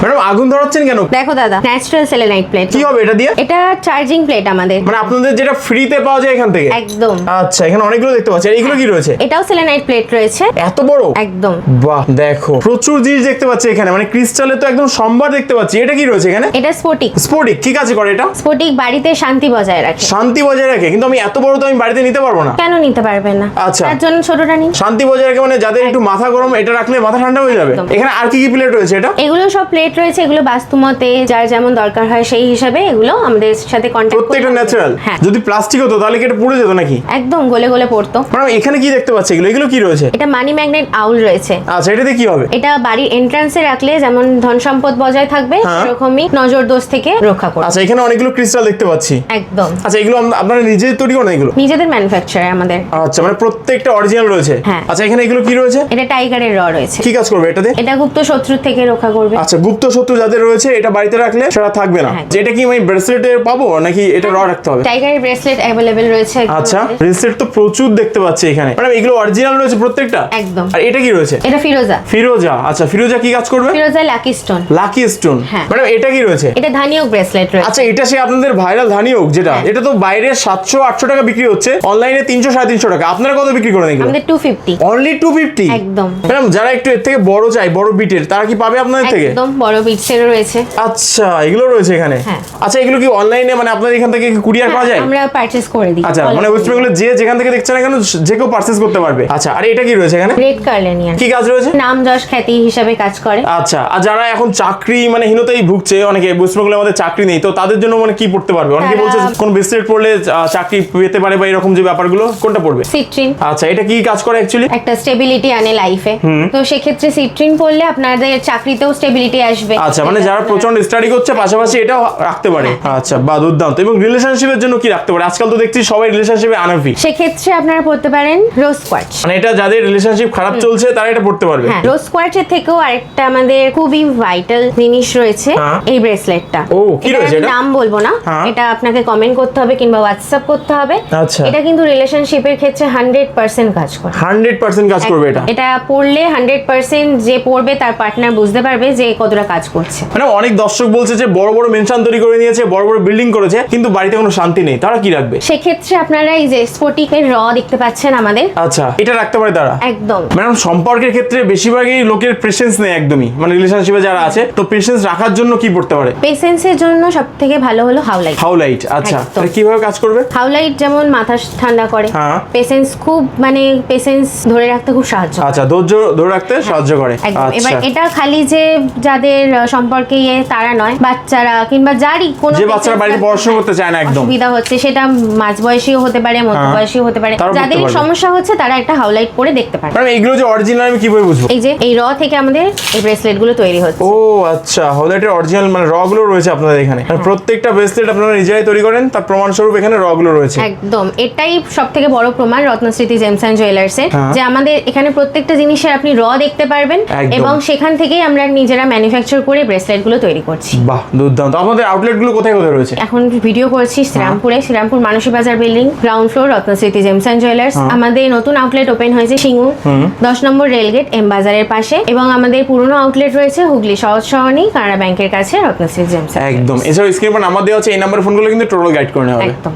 Madam আগুন ধরাচ্ছেন কেন? দেখো দাদা, ন্যাচারাল সেলেনাইট প্লেট। কি হবে এটা দিয়ে? এটা চার্জিং প্লেট আমাদের, মানে আপনাদের যেটা ফ্রিতে পাওয়া যায় এখান থেকে? একদম। আচ্ছা, এখানে অনেকগুলো দেখতে পাচ্ছি। আর এইগুলো কি রয়েছে? এটাও সেলেনাইট প্লেট রয়েছে। এত বড়? একদম। বাহ, দেখো প্রচুর জিনিস দেখতে পাচ্ছি এখানে, মানে ক্রিস্টালে তো একদম সম্ভার দেখতে পাচ্ছি। এটা কি রয়েছে এখানে? এটা স্ফটিক। স্ফটিক কি কাজে করে এটা? স্ফটিক বাড়িতে শান্তি বজায় রাখে। শান্তি বজায় রাখে, কিন্তু আমি এত বড় তো আমি বাড়িতে নিতে পারবো না। কেন নিতে পারবেন না? আচ্ছা। তার জন্য ছোটটা নিন। শান্তি বজায় রাখে মানে যাদের একটু মাথা গরম, এটা রাখলে মাথা ঠান্ডা হয়ে যাবে। একদম। এখানে আর কি কি প্লেট রয়েছে এটা? এগুলো সব প্লেট রয়েছে, এগুলো বাস্তুমতে যার যেমন দরকার হয় সেই হিসাবে এগুলো আমাদের সাথে কন্টাক্ট করে। প্রত্যেকটা ন্যাচারাল? হ্যাঁ। যদি প্লাস্টিক হতো তাহলে কি এটা পুড়ে যেত নাকি? একদম গলে গলে পড়তো। ম্যাডাম এখানে কি দেখতে পাচ্ছি? এগুলো এগুলো কি রয়েছে? এটা মানি ম্যাগনেট আউল রয়েছে। আচ্ছা, এটাতে কি হবে? এটা বাড়ির এন্ট্রান্সে রাখলে যেমন ধন সম্পদ বজায় থাকবে, হ্যাঁ। সেরকমই নজর দোষ থেকে রক্ষা করবে। আচ্ছা, এখানে অনেকগুলো ক্রিস্টাল দেখতে পাচ্ছি। একদম। আচ্ছা, এগুলো আপনারা নিজে তৈরি করেন এগুলো? নিজেদের ম্যানুফ্যাকচার আমাদের। আচ্ছা, মানে প্রত্যেকটা অরিজিনাল রয়েছে? হ্যাঁ। আচ্ছা, এখানে এগুলো কি রয়েছে? এটা টাইগারের র রয়েছে। কি কাজ করবে এটাতে? এটা গুপ্ত শত্রু থেকে রক্ষা করবে। আচ্ছা, গুপ্ত শত্রু যাদের রয়েছে এটা বাড়িতে রাখলে সেটা থাকবে না। হ্যাঁ। এটা কি আমি ব্রেসলেটে পাবো নাকি এটা র রাখতে হবে? টাইগারের ব্রেসলেট অ্যাভেলেবেল রয়েছে একদম আচ্ছা, আমাদের। ব্রেসলেট তো প্রচুর দেখতে পাচ্ছি এখানে। ম্যাডাম এগুলো অরিজিনাল রয়েছে প্রত্যেকটা? একদম। আর এটা কি রয়েছে? এটা ফিরোজা। ফিরোজা। আচ্ছা, ফিরোজা কি কাজ করবে? ফিরোজা লাকি স্টোন। Lucky stone. হ্যাঁ। ম্যাডাম এটা কি রয়েছে? এটা ধানিয়ক ব্রেসলেট রয়েছে। আচ্ছা, এটা সে আপনাদের ভাইরাল ধানিয়োগ যেটা, হ্যাঁ। এটা তো বাইরে 700-800 টাকা বিক্রি হচ্ছে, অনলাইনে 300-350 টাকা। আপনারা কত বিক্রি করেন এগুলো? আমাদের 250। অনলি 250? একদম। ম্যাডাম যারা একটু এর থেকে বড় চাই, বড় বিটের, তারা কি পাবে আপনাদের থেকে? একদম বড় বিটসেরও রয়েছে। আচ্ছা, এগুলো রয়েছে এখানে? হ্যাঁ। আচ্ছা, এগুলো কি অনলাইনে মানে আপনাদের এখান থেকে কুরিয়ার করা যায়? আমরা পারচেজ করে দিই। আচ্ছা, মানে ওয়েস্ট বেঙ্গলে যে যেখান থেকে দেখছেন না কেন যে কেউ পারচেজ করতে পারবে। আচ্ছা, আর এটা কি রয়েছে এখানে? রেড কার্লেনিয়ান। কি কাজ রয়েছে? নাম যশ খ্যাতি হিসাবে কাজ করে। আচ্ছা, আর যারা এখন চাকরি মানে হীনতাই ভুগছে, অনেকে ওয়েস্ট বেঙ্গলে আমাদের চাকরি নেই, তো তাদের জন্য মানে কি পড়তে পারবে? অনেকে তারা- বলছে কোন ব্রেসলেট পরলে চাকরি পেতে পারে বা এরকম যে ব্যাপারগুলো, কোনটা পড়বে? সিট্রিন। আচ্ছা, এটা কি কাজ করে অ্যাকচুয়ালি? একটা স্টেবিলিটি আনে লাইফে, তো সেক্ষেত্রে সিট্রিন পড়লে আপনাদের চাকরিতেও স্টেবিলিটি আসবে। আচ্ছা, মানে যারা প্রচন্ড স্টাডি করছে পাশাপাশি এটাও রাখতে পারে। আচ্ছা, বা দুর্দান্ত। এবং রিলেশনশিপের জন্য কি রাখতে পারে? আজকাল তো দেখছি সবাই রিলেশনশিপে আনাফি। সেক্ষেত্রে আপনারা পড়তে পারেন রোজ কোয়ার্টজ। মানে এটা যাদের রিলেশনশিপ খারাপ চলছে তারা এটা পড়তে পারবে। হ্যাঁ, রোজ কোয়ার্টজের থেকেও আরেকটা আমাদের খুবই ভাইটাল জিনিস রয়েছে, হ্যাঁ। এই ব্রেসলেটটা। ও, কি রয়েছে এটা? নাম বলবো না, হ্যাঁ। এটা আপনাকে কমেন্ট করতে হবে কিংবা হোয়াটসঅ্যাপ করতে হবে। আচ্ছা। এটা কিন্তু রিলেশনশিপের ক্ষেত্রে 100% কাজ করে। 100% কাজ করবে এটা? এটা পড়লে 100% যে পড়বে তার পার্টনার বুঝতে পারবে যে কতটা কাজ করছে। মানে অনেক দর্শক বলছে যে বড় বড় মেনশন তৈরি করে নিয়েছে, বড় বড় বিল্ডিং করেছে, কিন্তু বাড়িতে কোনো শান্তি নেই, তারা কি রাখবে? সেক্ষেত্রে আপনারা এই যে স্ফটিকের র দেখতে পাচ্ছেন আমাদের। আচ্ছা, এটা রাখতে পারে তারা? একদম। ম্যাডাম সম্পর্কের ক্ষেত্রে বেশিরভাগই লোকের পেশেন্স নেই একদমই, মানে রিলেশনশিপে যারা আছে, তো পেশেন্স রাখার জন্য কি পড়তে পারে? পেশেন্সের জন্য সব থেকে ভালো হলো হাউলাইট। হাউলাইট। আচ্ছা, একদম। এটা কিভাবে কাজ করবে? হাউলাইট যেমন মাথা ঠান্ডা করে, হ্যাঁ। পেশেন্স খুব মানে পেশেন্স ধরে রাখতে খুব সাহায্য করে। আচ্ছা, ধৈর্য ধরে রাখতে সাহায্য করে। একদম। এবার আচ্ছা, এটা খালি যে যাদের সম্পর্কে তারা নয়, বাচ্চারা কিংবা যারই কোনো যে বাচ্চারা বাড়িতে পড়াশোনা করতে চায় না একদম, অসুবিধা হচ্ছে, সেটা মাঝবয়সীও হতে পারে, মধ্যবয়সীও হতে পারে, তারাও যাদের পড়তে এই পারবে। সমস্যা হচ্ছে তারা একটা হাউলাইট পরে দেখতে পারে। ম্যাডাম এইগুলো যে অরিজিনাল আমি কিভাবে বুঝবো? এই যে এই র থেকে আমাদের এই ব্রেসলেট গুলো তৈরি হচ্ছে। ও আচ্ছা, হাউলাইটের অরিজিনাল মানে র গুলো রয়েছে আপনাদের এখানে। মানে প্রত্যেকটা ব্রেসলেট আপনারা নিজেরাই তৈরি করেন, তার প্রমাণস্বরূপ এখানে র গুলো রয়েছে। একদম, এটাই সব থেকে বড় প্রমাণ রত্নস্মৃতি জেমস অ্যান্ড জুয়েলার্সের, হ্যাঁ। যে আমাদের এখানে প্রত্যেকটা জিনিসের আপনি র দেখতে পারবেন, একদম। এবং সেখান থেকেই আমরা নিজেরা ম্যানুফ্যাকচার করে ব্রেসলেট গুলো তৈরি করছি। বাহ, দুর্দান্ত। আপনাদের আউটলেট গুলো কোথায় কোথায় রয়েছে? এখন ভিডিও করছি শ্রীরামপুরে, Srirampur Manasi Bazar building, ground floor, Ratnasmriti gems and jewellers. আমাদের নতুন আউটলেট ওপেন হয়েছে সিঙ্গুর 10 নম্বর রেলগেট এম বাজারের পাশে, এবং আমাদের পুরনো আউটলেট রয়েছে হুগলি সহজ সহনী কানাড়া ব্যাংকের কাছে রত্নশ্রী জেমস। একদম। এছাড়াও স্ক্রিনে নাম্বার দেওয়া আছে, এই নাম্বারে ফোন করলে কিন্তু টোটাল গাইড করে নেওয়া হবে। একদম।